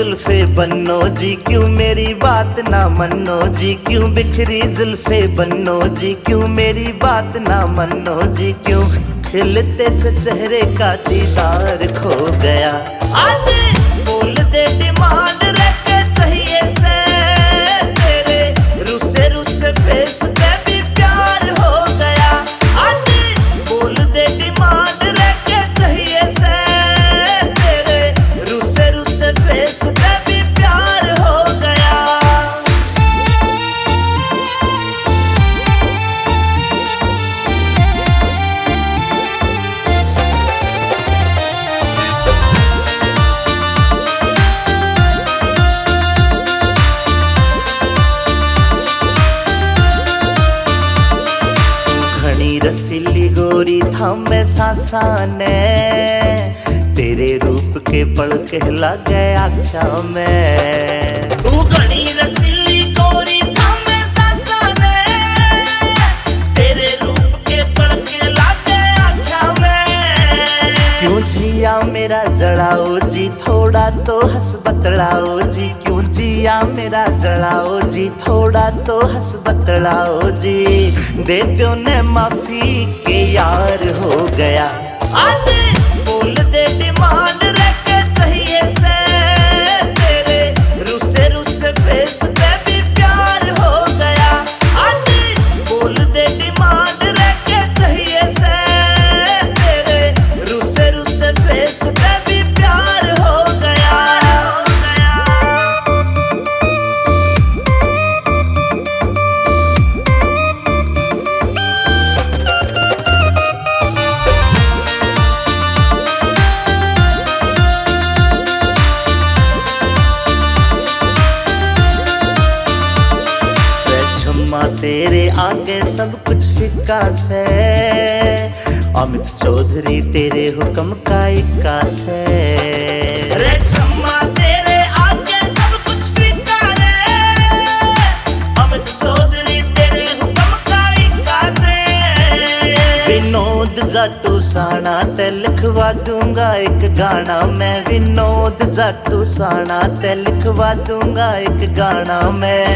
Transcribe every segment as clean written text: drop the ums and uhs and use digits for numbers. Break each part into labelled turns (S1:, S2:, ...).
S1: जुल्फे बन्नो जी, क्यों मेरी बात ना मनो जी, क्यों बिखरी जुल्फे बन्नो जी, क्यों मेरी बात ना मनो जी, क्यों खिलते से चेहरे का दीदार खो गया। आज बोल दे डिमांड रखे चाहिए से तेरे रुसे रुसे फेस पे भी प्यार हो गया। आज बोल दे डिमांड रखे चाहिए से तेरे रुसे रुसे फेस पे भी प्यार हो गया। रसीली गोरी थामे सांसा ने तेरे रूप के पल कहला गए आख्या में। तू घनी रसीली गोरी थामे सांसा ने तेरे रूप के पल कहला गए आख्या में। क्यों जिया मेरा जड़ाओ जी, थोड़ा तो हंस बतलाओ जी, क्यों जिया मेरा जड़ाओ जी, थोड़ा तो हंस बतलाओ जी, दे दो ने माफी के यार हो गया। आज बोल दे डिमांड रखे चाहिए से तेरे रुसे रुसे फेस पे भी प्यार हो गया। आज बोल दे डिमांड रखे चाहिए से तेरे रुसे रुसे फेस पे भी प्यार हो गया। तेरे आगे सब कुछ फिक्का से, अमित चौधरी तेरे हुक्म का इक्का से। रे छम्मा तेरे आगे सब कुछ फिक्का रे, अमित चौधरी तेरे हुक्म का इक्का से। विनोद जाटू साना ते लिखवा दूंगा एक गाना मैं, विनोद जाटू साना ते लिखवा दूंगा एक गाना मैं।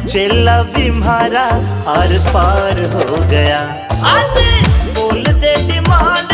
S1: चेला भी मारा आर पार हो गया। आज बोल दे डिमांड